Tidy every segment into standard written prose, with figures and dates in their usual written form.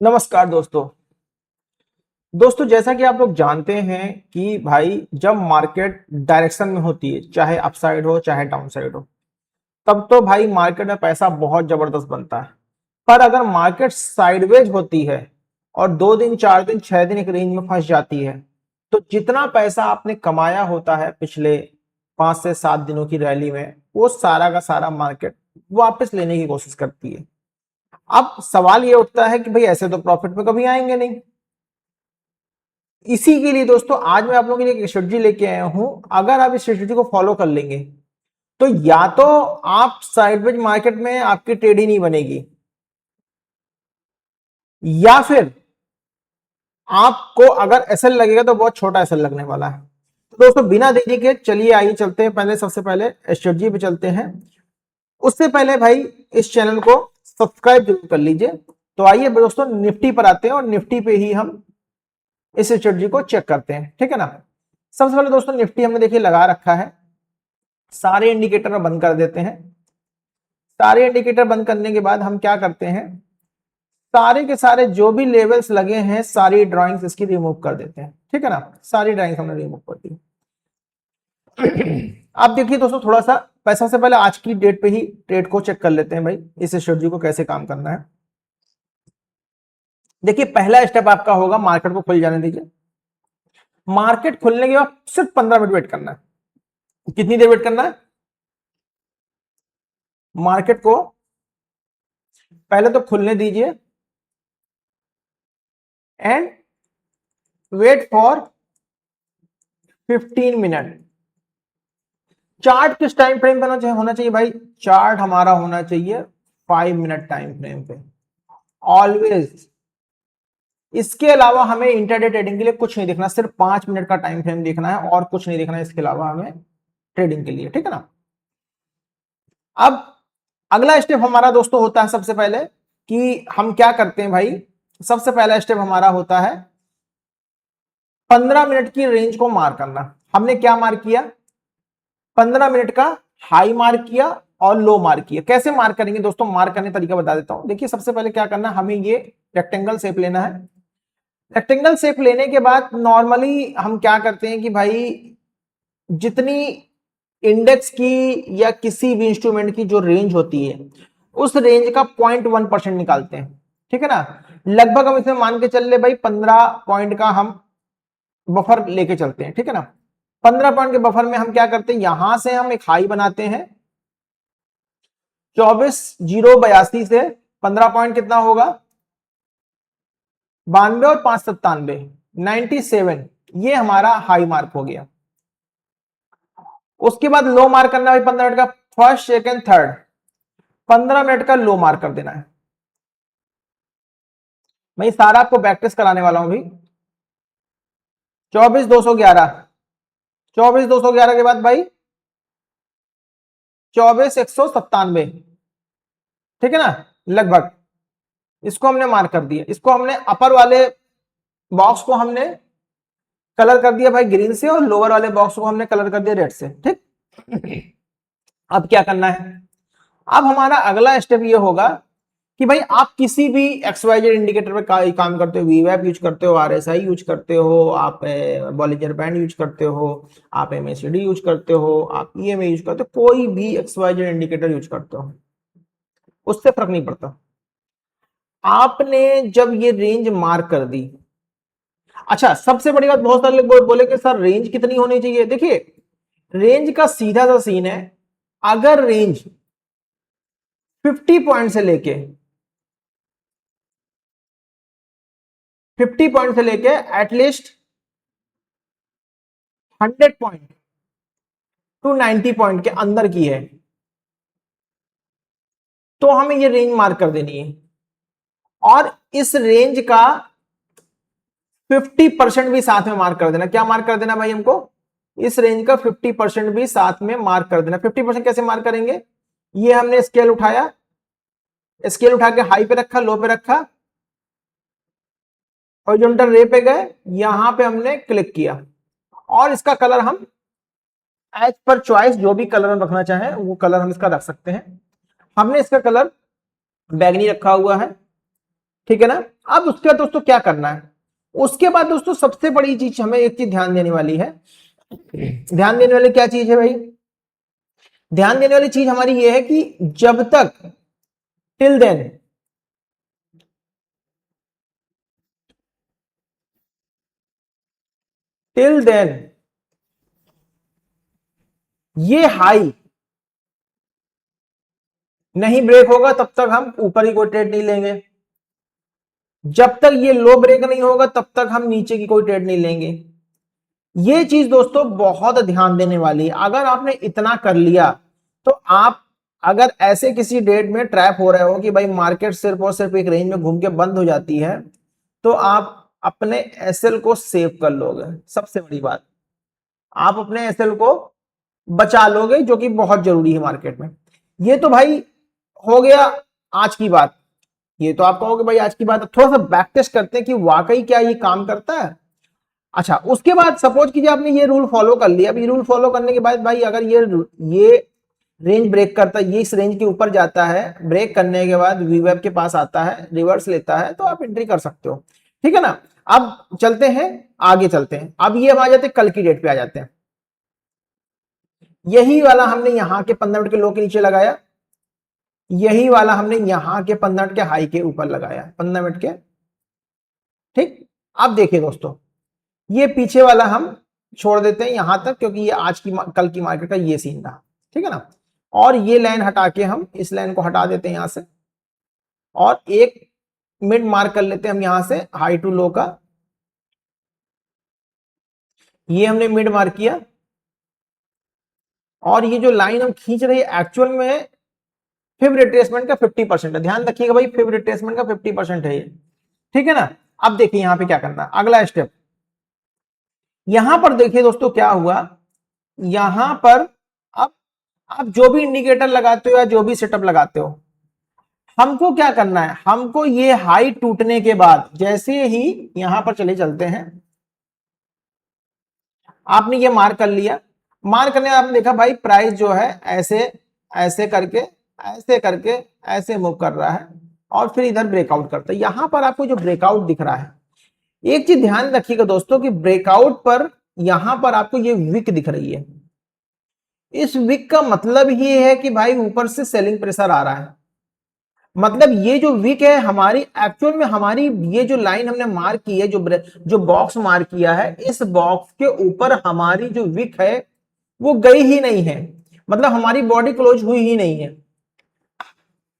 नमस्कार दोस्तों। जैसा कि आप लोग जानते हैं कि भाई जब मार्केट डायरेक्शन में होती है, चाहे अपसाइड हो चाहे डाउन साइड हो, तब तो भाई मार्केट में पैसा बहुत जबरदस्त बनता है। पर अगर मार्केट साइडवेज होती है और 2 दिन 4 दिन 6 दिन एक रेंज में फंस जाती है, तो जितना पैसा आपने कमाया होता है पिछले 5 से 7 दिनों की रैली में, वो सारा का सारा मार्केट वापस लेने की कोशिश करती है। अब सवाल ये उठता है कि भाई ऐसे तो प्रॉफिट में कभी आएंगे नहीं। इसी के लिए दोस्तों आज मैं आप लोगों के लिए एक स्ट्रेटजी लेके आया हूं। अगर आप इस स्ट्रेटजी को फॉलो कर लेंगे तो या तो आप साइडवेज मार्केट में आपकी ट्रेड ही नहीं बनेगी, या फिर आपको अगर एसएल लगेगा तो बहुत छोटा एसएल लगने वाला है। तो दोस्तों बिना देरी के चलिए आइए चलते हैं, पहले सबसे पहले स्ट्रेटजी पे चलते हैं। उससे पहले भाई इस चैनल को सब्सक्राइब जरूर कर लीजिए। तो आइए दोस्तों निफ्टी पर आते हैं और निफ्टी पे ही हम इस स्ट्रेटजी को चेक करते हैं, ठीक है ना। सबसे पहले दोस्तों निफ्टी हमने देखिए लगा रखा है, सारे इंडिकेटर बंद कर देते हैं। सारे इंडिकेटर बंद करने के बाद हम क्या करते हैं, सारे के सारे जो भी लेवल्स लगे हैं सारी ड्राइंग्स इसकी रिमूव कर देते हैं, ठीक है ना। सारी ड्राइंग्स हमने रिमूव कर दी। आप देखिए दोस्तों, थोड़ा सा पैसा से पहले आज की डेट पे ही ट्रेड को चेक कर लेते हैं भाई, इस स्ट्रेटजी को कैसे काम करना है। देखिए पहला स्टेप आपका होगा, मार्केट को खुल जाने दीजिए। मार्केट खुलने के बाद सिर्फ 15 मिनट वेट करना है। कितनी देर वेट करना है? मार्केट को पहले तो खुलने दीजिए and wait for 15 minute. Chart किस टाइम फ्रेम पे होना चाहिए भाई? चार्ट हमारा होना चाहिए 5 मिनट टाइम फ्रेम पे ऑलवेज। इसके अलावा हमें इंटरडे ट्रेडिंग के लिए कुछ नहीं देखना, सिर्फ 5 मिनट का टाइम फ्रेम देखना है और कुछ नहीं देखना है इसके अलावा हमें ट्रेडिंग के लिए, ठीक है ना। अब अगला स्टेप हमारा दोस्तों होता है सबसे पहले कि हम क्या करते हैं भाई, सबसे पहला स्टेप हमारा होता है 15 मिनट की रेंज को मार करना। हमने क्या मार किया? 15 मिनट का हाई मार्क किया और लो मार्क किया। कैसे मार्क करेंगे दोस्तों? मार्क करने का तरीका बता देता हूं। देखिए सबसे पहले क्या करना, हमें ये रेक्टेंगल शेप लेना है। रेक्टेंगल शेप लेने के बाद नॉर्मली हम क्या करते हैं कि भाई जितनी इंडेक्स की या किसी भी इंस्ट्रूमेंट की जो रेंज होती है उस रेंज का 0.1% निकालते हैं, ठीक है ना। लगभग हम इसमें मान के चल ले भाई 15 पॉइंट का हम बफर लेके चलते हैं, ठीक है ना। 15 पॉइंट के बफर में हम क्या करते हैं, यहां से हम एक हाई बनाते हैं 24,082 से। 15 पॉइंट कितना होगा? 92 और 597, 97। ये हमारा हाई मार्क हो गया। उसके बाद लो मार्क करना है 15 मिनट का, फर्स्ट सेकंड थर्ड 15 मिनट का लो मार्क कर देना है। मैं सारा आपको प्रैक्टिस कराने वाला हूं भाई। 24,211, 24,211 के बाद भाई 24,197, ठीक है ना, लगभग। इसको हमने मार्क कर दिया। इसको हमने अपर वाले बॉक्स को हमने कलर कर दिया भाई ग्रीन से और लोअर वाले बॉक्स को हमने कलर कर दिया रेड से, ठीक। अब क्या करना है, अब हमारा अगला स्टेप ये होगा कि भाई आप किसी भी एक्सवाइजेड इंडिकेटर पे काम करते हो, वीवैप यूज करते हो, आरएसआई यूज करते हो, आप बॉलिंजर बैंड यूज करते हो, आप एमएसडी यूज करते हो, आप ईएमए यूज करते हो, कोई भी एक्सवाइजेड इंडिकेटर यूज करते हो, उससे फर्क नहीं पड़ता। आपने जब ये रेंज मार्क कर दी, अच्छा सबसे बड़ी बात, बहुत सारे लोग बोले कि सर रेंज कितनी होनी चाहिए। देखिए रेंज का सीधा सा सीन है, अगर रेंज 50 पॉइंट से लेके 50 पॉइंट से लेके एटलीस्ट 100 पॉइंट टू 90 पॉइंट के अंदर की है तो हमें ये रेंज मार्क कर देनी है। और इस रेंज का 50% भी साथ में मार्क कर देना। क्या मार्क कर देना भाई हमको? इस रेंज का 50% भी साथ में मार्क कर देना। 50% कैसे मार्क करेंगे? ये हमने स्केल उठाया, स्केल उठा के हाई पे रखा, लो पे रखा, हॉरिजॉन्टल रे पे गए, यहां पे हमने क्लिक किया और इसका कलर हम एज पर चॉइस जो भी कलर हम रखना चाहें वो कलर हम इसका रख सकते हैं। हमने इसका कलर बैगनी रखा हुआ है, ठीक है ना। अब उसके बाद दोस्तों क्या करना है, उसके बाद दोस्तों सबसे बड़ी चीज हमें एक चीज ध्यान देने वाली है। ध्यान देने वाली क्या चीज है भाई, ध्यान देने वाली चीज हमारी ये है कि जब तक टिल देन ये हाई नहीं ब्रेक होगा तब तक हम ऊपर ही कोई ट्रेड नहीं लेंगे, जब तक ये लो ब्रेक नहीं होगा तब तक हम नीचे की कोई ट्रेड नहीं लेंगे। ये चीज दोस्तों बहुत ध्यान देने वाली है। अगर आपने इतना कर लिया तो आप अगर ऐसे किसी डेट में ट्रैप हो रहे हो कि भाई मार्केट सिर्फ और सिर्फ एक रेंज में घूम के बंद हो जाती है, तो आप अपने एसएल को सेव कर लोगे। सबसे बड़ी बात, आप अपने एसएल को बचा लोगे, जो कि बहुत जरूरी है मार्केट में। ये तो भाई हो गया आज की बात। ये तो आप कहोगे भाई आज की बात, थोड़ा सा बैक टेस्ट करते हैं कि वाकई क्या ये काम करता है। अच्छा, उसके बाद सपोज कीजिए आपने ये रूल फॉलो कर लिया। अब ये रूल फॉलो करने के बाद भाई अगर ये रेंज ब्रेक करता है, ये इस रेंज के ऊपर जाता है, ब्रेक करने के बाद वीवेब के पास आता है, रिवर्स लेता है, तो आप एंट्री कर सकते हो। ठीक है ना। अब चलते हैं आगे, चलते हैं। अब ये आ जाते हैं कल की डेट पे आ जाते हैं। यही वाला हमने यहां के 15 मिनट के लो के नीचे लगाया, यही वाला हमने यहां के 15 मिनट के हाई के ऊपर लगाया, 15 मिनट के। ठीक, अब देखिए दोस्तों, ये पीछे वाला हम छोड़ देते हैं यहां तक, क्योंकि ये आज की कल की मार्केट का ये सीन था। ठीक है ना। और ये लाइन हटा के हम इस लाइन को हटा देते हैं यहां से, और एक मिड मार्क कर लेते हैं हम यहां से हाई टू लो का। ये हमने मिड मार्क किया, और ये जो लाइन हम खींच रहे हैं एक्चुअल में फिब रिट्रेसमेंट का 50% है। ध्यान रखिएगा भाई, फिब रिट्रेसमेंट का 50% है ये। ठीक है ना। अब देखिए यहां पे क्या करना है, अगला स्टेप। यहां पर देखिए दोस्तों क्या हुआ, यहां पर अब आप जो भी इंडिकेटर लगाते हो या जो भी सेटअप लगाते हो, हमको क्या करना है, हमको ये हाई टूटने के बाद जैसे ही यहां पर चले चलते हैं, आपने ये मार्क कर लिया। मार्क करने आपने देखा भाई प्राइस जो है ऐसे ऐसे करके ऐसे करके ऐसे मूव कर रहा है, और फिर इधर ब्रेकआउट करता है। यहां पर आपको जो ब्रेकआउट दिख रहा है, एक चीज ध्यान रखिएगा दोस्तों कि ब्रेकआउट पर यहां पर आपको ये विक दिख रही है। इस विक का मतलब ये है कि भाई ऊपर से सेलिंग प्रेशर आ रहा है। मतलब ये जो विक है हमारी एक्चुअल में, हमारी ये जो लाइन हमने मार्क की है, जो बॉक्स मार्क किया है, इस बॉक्स के ऊपर हमारी जो विक है वो गई ही नहीं है, मतलब हमारी बॉडी क्लोज हुई ही नहीं है।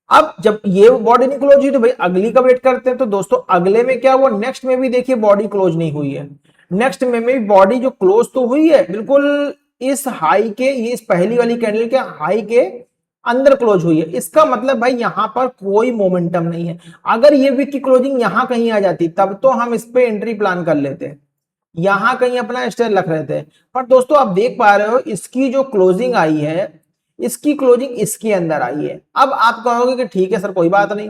अब जब ये बॉडी नहीं क्लोज हुई तो भाई अगली का वेट करते हैं। तो दोस्तों अगले में क्या हुआ, नेक्स्ट में भी देखिए बॉडी क्लोज नहीं हुई है। नेक्स्ट में भी बॉडी जो क्लोज तो हुई है बिल्कुल इस हाई के, ये इस पहली वाली कैंडल के हाई के अंदर क्लोज हुई है। इसका मतलब भाई यहां पर कोई मोमेंटम नहीं है। अगर ये वीक की क्लोजिंग यहां कहीं आ जाती तब तो हम इस पे एंट्री प्लान कर लेते, यहां कहीं अपना स्टेप रख रहे थे। पर दोस्तों आप देख पा रहे हो इसकी जो क्लोजिंग आई है, इसकी क्लोजिंग इसके अंदर आई है। अब आप कहोगे कि ठीक है सर कोई बात नहीं,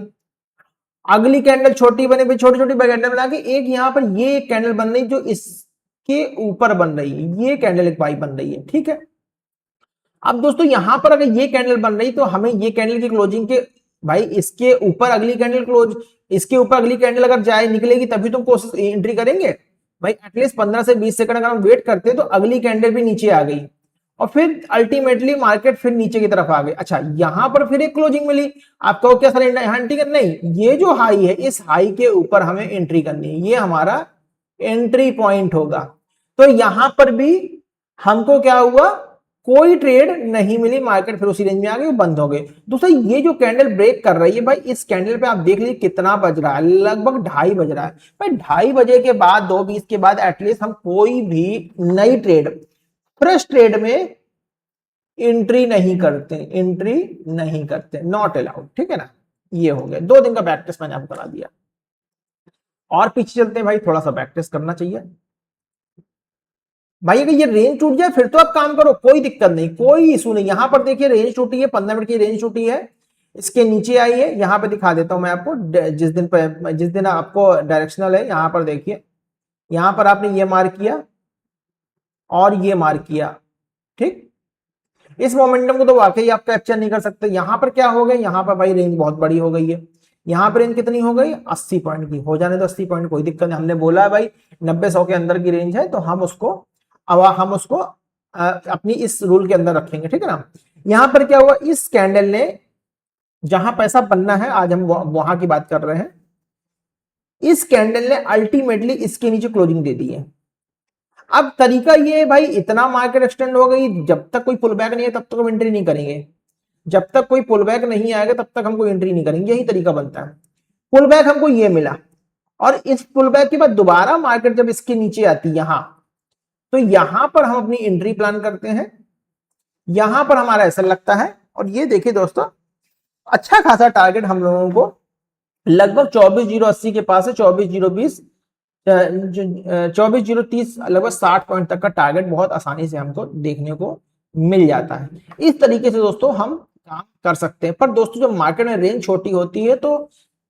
अगली कैंडल छोटी बने, फिर छोटी छोटी कैंडल बना के एक यहां पर ये एक कैंडल बन रही जो इसके ऊपर बन रही है, ये कैंडल एक पाई बन रही है। ठीक है। अब दोस्तों यहां पर अगर ये कैंडल बन रही तो हमें ये कैंडल की क्लोजिंग के, भाई इसके ऊपर अगली कैंडल क्लोज, इसके ऊपर अगली कैंडल अगर जाए निकलेगी तभी तुम कोशिश एंट्री करेंगे। भाई एटलीस्ट 15 से 20 सेकंड अगर हम वेट करते तो अगली कैंडल भी नीचे आ गई, और फिर अल्टीमेटली मार्केट फिर नीचे की तरफ आ गई। अच्छा यहां पर फिर एक क्लोजिंग मिली, आप कहो क्या सर एंट्री करनी, नहीं, ये जो हाई है इस हाई के ऊपर हमें एंट्री करनी है, ये हमारा एंट्री पॉइंट होगा। तो यहां पर भी हमको क्या हुआ, कोई ट्रेड नहीं मिली, मार्केट फिर उसी रेंज में आ गई, बंद हो गए। दूसरा ये जो कैंडल ब्रेक कर रही है भाई, इस कैंडल पे आप देख लीजिए कितना बज रहा है, लगभग 2:30 बज रहा है। भाई 2:30 बजे के बाद 2:20 के बाद एटलीस्ट हम कोई भी नई ट्रेड, फ्रेश ट्रेड में एंट्री नहीं करते, एंट्री नहीं करते, नॉट अलाउड। ठीक है ना। ये हो गया 2 दिन का बैक टेस्ट मैंने आपको करा दिया। और पीछे चलते हैं भाई, थोड़ा सा बैक टेस्ट करना चाहिए भाई। अगर ये रेंज टूट जाए फिर तो आप काम करो, कोई दिक्कत नहीं, कोई इशू नहीं। यहां पर देखिए रेंज टूटी है, 15 मिनट की रेंज टूटी है, इसके नीचे आई है। यहां पे दिखा देता हूं मैं आपको, जिस दिन आपको डायरेक्शनल है, यहां पर देखिए, यहां पर आपने ये मार्क किया और ये मार्क किया। ठीक, इस मोमेंटम को तो वाकई आप कैप्चर नहीं कर सकते। यहां पर क्या हो गया, यहां पर भाई रेंज बहुत बड़ी हो गई है, यहाँ पर रेंज कितनी हो गई 80 पॉइंट की, हो जाने तो 80 पॉइंट, कोई दिक्कत नहीं। हमने बोला है भाई 90-100 के अंदर की रेंज है तो हम उसको अपनी इस रूल के अंदर रखेंगे, ठीक है ना। यहां पर क्या हुआ, इस कैंडल ने जहां पैसा बनना है, आज हम वहां की बात कर रहे हैं, इस कैंडल ने अल्टीमेटली इसके नीचे क्लोजिंग दे दी है। अब तरीका ये है भाई, इतना मार्केट एक्सटेंड हो गई, जब तक कोई पुल बैक नहीं है तब तक हम एंट्री नहीं करेंगे, जब तक कोई पुल बैक नहीं आएगा तब तक हम कोई एंट्री नहीं करेंगे, यही तरीका बनता है। पुल बैक हमको ये मिला, और इस पुल बैक के बाद दोबारा मार्केट जब इसके नीचे आती है यहां, तो यहां पर हम अपनी एंट्री प्लान करते हैं, यहां पर हमारा ऐसा लगता है। और ये देखिए दोस्तों, अच्छा खासा टारगेट हम लोगों को लगभग 24,080 के पास है, 24,020, 24,030, लगभग 60 पॉइंट तक का टारगेट बहुत आसानी से हमको देखने को मिल जाता है। इस तरीके से दोस्तों हम काम कर सकते हैं। पर दोस्तों जब मार्केट में रेंज छोटी होती है तो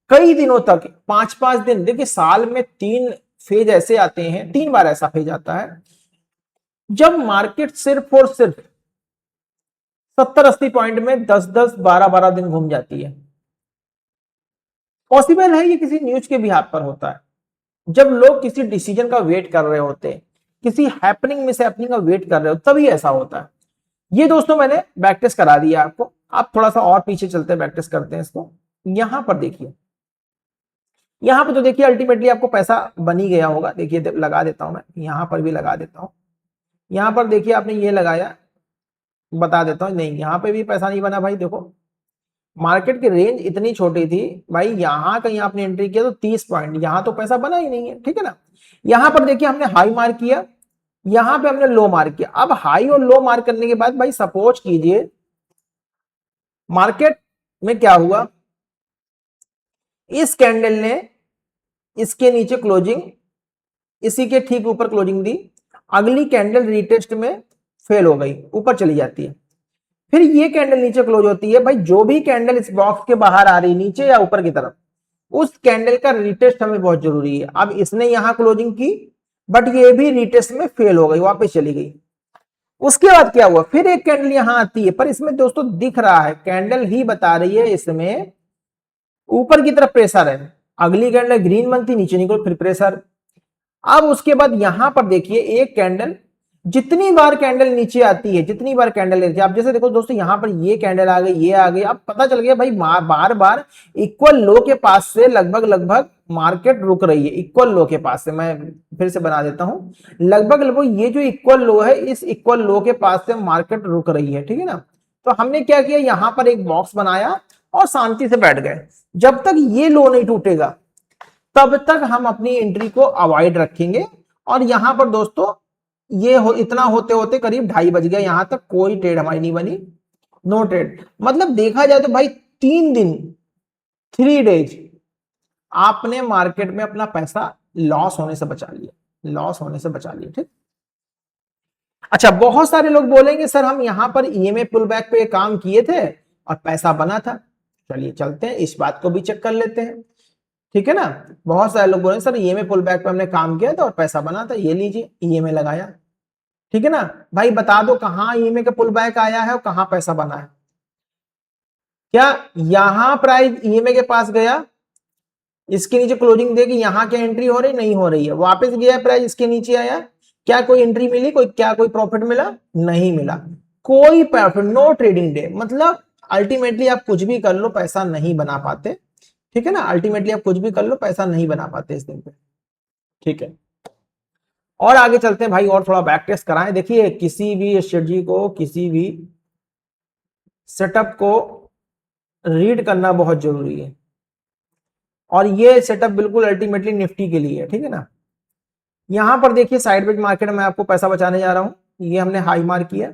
कई दिनों तक, 5-5 दिन, देखिए साल में 3 फेज ऐसे आते हैं, 3 बार ऐसा फेज आता है जब मार्केट सिर्फ और सिर्फ 70-80 पॉइंट में 10-10, 12-12 दिन घूम जाती है। पॉसिबल है ये किसी न्यूज के बिहाफ पर होता है, जब लोग किसी डिसीजन का वेट कर रहे होते हैं, किसी हैपनिंग मिस हैपनिंग का वेट कर रहे हो, तभी ऐसा होता है। ये दोस्तों मैंने बैक टेस्ट करा दिया आपको, आप थोड़ा सा और पीछे चलते हैं, बैक टेस्ट करते हैं इसको। यहां पर देखिए, यहां पर तो देखिए अल्टीमेटली आपको पैसा बन ही गया होगा। देखिए लगा देता हूं मैं, यहां पर भी लगा देता हूं। यहां पर देखिए आपने ये लगाया, बता देता हूं, नहीं यहां पे भी पैसा नहीं बना भाई। देखो मार्केट की रेंज इतनी छोटी थी भाई, यहां कहीं आपने एंट्री किया तो 30 पॉइंट, यहां तो पैसा बना ही नहीं है, ठीक है ना। यहां पर देखिए हमने हाई मार्क किया, यहां पे हमने लो मार्क किया। अब हाई और लो मार्क करने के बाद भाई सपोज कीजिए मार्केट में क्या हुआ, इस कैंडल ने इसके नीचे क्लोजिंग, इसी के ठीक ऊपर क्लोजिंग दी, अगली कैंडल रीटेस्ट में फेल हो गई, ऊपर चली जाती है, फिर ये कैंडल नीचे क्लोज होती है। भाई जो भी कैंडल इस बॉक्स के बाहर आ रही, नीचे या ऊपर की तरफ, उस कैंडल का रीटेस्ट हमें बहुत जरूरी है। अब इसने यहां क्लोजिंग की, बट ये भी रीटेस्ट में फेल हो गई, वापस चली गई। उसके बाद क्या हुआ, फिर एक कैंडल यहां आती है, पर इसमें दोस्तों दिख रहा है, कैंडल ही बता रही है इसमें ऊपर की तरफ प्रेशर है। अगली कैंडल ग्रीन बनती, नीचे निकल, फिर प्रेशर। अब उसके बाद यहां पर देखिए एक कैंडल, जितनी बार कैंडल नीचे आती है, जितनी बार कैंडल लेती है, आप जैसे देखो दोस्तों यहां पर ये कैंडल आ गई, ये आ गई, अब पता चल गया भाई बार बार इक्वल लो के पास से लगभग लगभग मार्केट रुक रही है। इक्वल लो के पास से, मैं फिर से बना देता हूं, लगभग लगभग ये जो इक्वल लो है, इस इक्वल लो के पास से मार्केट रुक रही है, ठीक है ना। तो हमने क्या किया, यहां पर एक बॉक्स बनाया और शांति से बैठ गए। जब तक ये लो नहीं टूटेगा तब तक हम अपनी एंट्री को अवॉइड रखेंगे। और यहां पर दोस्तों ये इतना होते होते करीब 2:30 बज गया, यहां तक कोई ट्रेड हमारी नहीं बनी, नो ट्रेड। मतलब देखा जाए तो भाई 3 दिन, 3 डेज आपने मार्केट में अपना पैसा लॉस होने से बचा लिया, लॉस होने से बचा लिया, ठीक। अच्छा, बहुत सारे लोग बोलेंगे सर हम यहां पर ईएमए पुल बैक पे काम किए थे और पैसा बना था। चलिए चलते हैं, इस बात को भी चेक कर लेते हैं, ठीक है ना। बहुत सारे लोग बोलेंगे सर ईएमए पुल बैक पे हमने काम किया था और पैसा बना था, ये लीजिए ईएमए लगाया, ठीक है ना। भाई बता दो कहां ईएमए का पुल बैक आया है और कहां पैसा बना है। क्या यहां प्राइस ईएमए के पास गया, इसके नीचे क्लोजिंग देगी, यहां क्या एंट्री हो रही, नहीं हो रही है, वापस गया प्राइस इसके नीचे आया, क्या कोई एंट्री मिली, कोई प्रॉफिट मिला, नहीं मिला, कोई प्रॉफिट, नो ट्रेडिंग डे। मतलब अल्टीमेटली आप कुछ भी कर लो पैसा नहीं बना पाते, ठीक है ना। अल्टीमेटली आप कुछ भी कर लो पैसा नहीं बना पाते इस दिन पे, ठीक है। और आगे चलते हैं भाई, और थोड़ा बैक टेस्ट कराएं। देखिए किसी भी स्ट्रेटजी को, किसी भी सेटअप को रीड करना बहुत जरूरी है, और ये सेटअप बिल्कुल अल्टीमेटली निफ्टी के लिए है, ठीक है ना। यहां पर देखिए साइडवेज मार्केट में आपको पैसा बचाने जा रहा हूं, ये हमने हाई मार्क किया,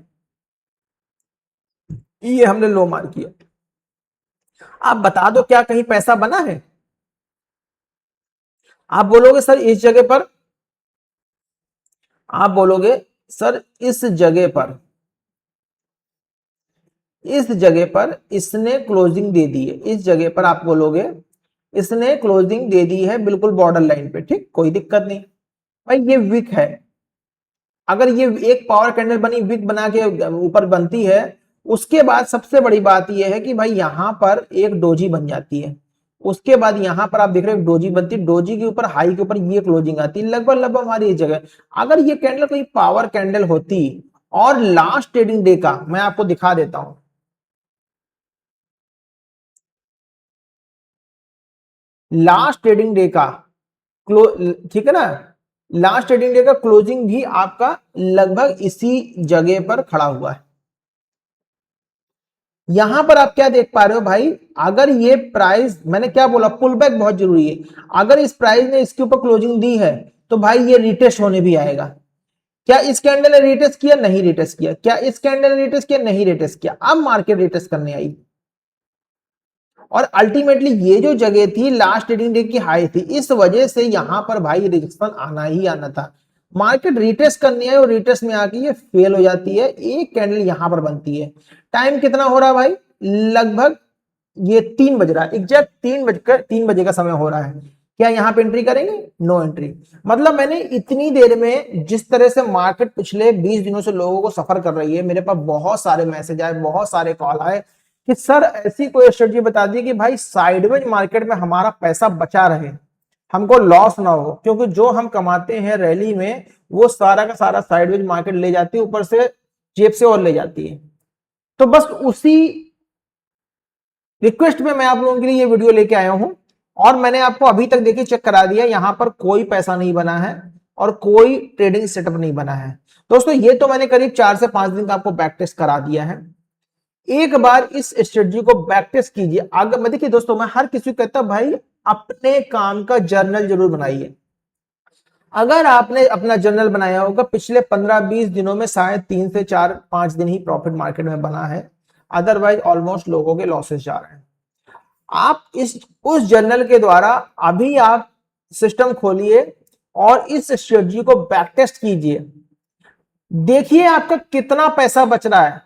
ये हमने लो मार्क किया। आप बता दो क्या कहीं पैसा बना है। आप बोलोगे सर इस जगह पर, आप बोलोगे सर इस जगह पर, इस जगह पर इसने क्लोजिंग दे दी है, इस जगह पर आप बोलोगे इसने क्लोजिंग दे दी है बिल्कुल बॉर्डर लाइन पे, ठीक, कोई दिक्कत नहीं। भाई ये विक है, अगर ये एक पावर कैंडल बनी, विक बना के ऊपर बनती है, उसके बाद सबसे बड़ी बात यह है कि भाई यहां पर एक डोजी बन जाती है, उसके बाद यहां पर आप देख रहे हो डोजी बनती है, डोजी के ऊपर हाई के ऊपर ये क्लोजिंग आती है, लगभग लगभग हमारी ये जगह। अगर ये कैंडल कोई पावर कैंडल होती और लास्ट ट्रेडिंग डे का मैं आपको दिखा देता हूं, लास्ट ट्रेडिंग डे का ठीक है ना, लास्ट ट्रेडिंग डे का क्लोजिंग भी आपका लगभग इसी जगह पर खड़ा हुआ है। यहां पर आप क्या देख पा रहे हो भाई, अगर ये प्राइस, मैंने क्या बोला, पुल बैक बहुत जरूरी है। अगर इस प्राइस ने इसके ऊपर क्लोजिंग दी है तो भाई ये रिटेस्ट होने भी आएगा। क्या इस कैंडल ने रिटेस्ट किया? नहीं रिटेस्ट किया। क्या इस कैंडल ने रिटेस्ट किया? नहीं रिटेस्ट किया। अब मार्केट रिटेस्ट करने आई और अल्टीमेटली ये जो जगह थी लास्ट ट्रेडिंग डे की हाई थी, इस वजह से यहां पर भाई रिजेक्शन आना ही आना था। मार्केट रिटेस्ट करनी है और रिटेस्ट में आके ये फेल हो जाती है, एक कैंडल यहां पर बनती है। टाइम कितना हो रहा है भाई? लगभग ये 3 बज रहा है, एग्जैक्ट 3 बजे का समय हो रहा है। क्या यहां पे एंट्री करेंगे? No entry. मतलब मैंने इतनी देर में जिस तरह से मार्केट पिछले 20 दिनों से लोगों को सफर कर रही है, मेरे पास बहुत सारे मैसेज आए, बहुत सारे कॉल आए कि सर ऐसी कोई स्ट्रेटजी बता दी कि भाई साइडवेज मार्केट में हमारा पैसा बचा रहे, हमको लॉस ना हो, क्योंकि जो हम कमाते हैं रैली में वो सारा का सारा साइडवेज मार्केट ले जाती है, ऊपर से जेब से और ले जाती है। तो बस उसी रिक्वेस्ट में मैं आप लोगों के लिए ये वीडियो लेके आया हूं और मैंने आपको अभी तक देखिए चेक करा दिया, यहां पर कोई पैसा नहीं बना है और कोई ट्रेडिंग सेटअप नहीं बना है। दोस्तों ये तो मैंने करीब 4 से 5 दिन का आपको बैक टेस्ट करा दिया है। एक बार इस स्ट्रेटजी को बैक टेस्ट कीजिए। अगर मैं देखिए दोस्तों, मैं हर किसी को कहता हूं भाई अपने काम का जर्नल जरूर बनाइए। अगर आपने अपना जर्नल बनाया होगा, पिछले 15-20 दिनों में शायद 3 से 4-5 दिन ही प्रॉफिट मार्केट में बना है, अदरवाइज ऑलमोस्ट लोगों के लॉसेस जा रहे हैं। आप इस उस जर्नल के द्वारा अभी आप सिस्टम खोलिए और इस स्ट्रेटजी को बैक टेस्ट कीजिए, देखिए आपका कितना पैसा बच रहा है।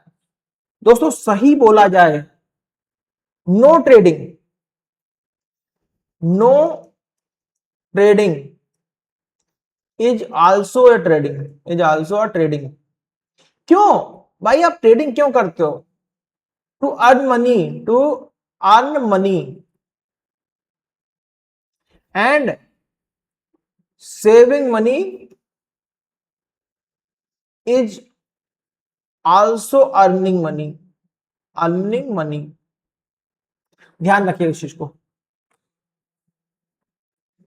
दोस्तों सही बोला जाए, no trading, no trading is also a trading, is also a trading. क्यों भाई आप ट्रेडिंग क्यों करते हो? To earn money, to earn money and saving money is also earning money, earning money. ध्यान रखिए इस चीज को।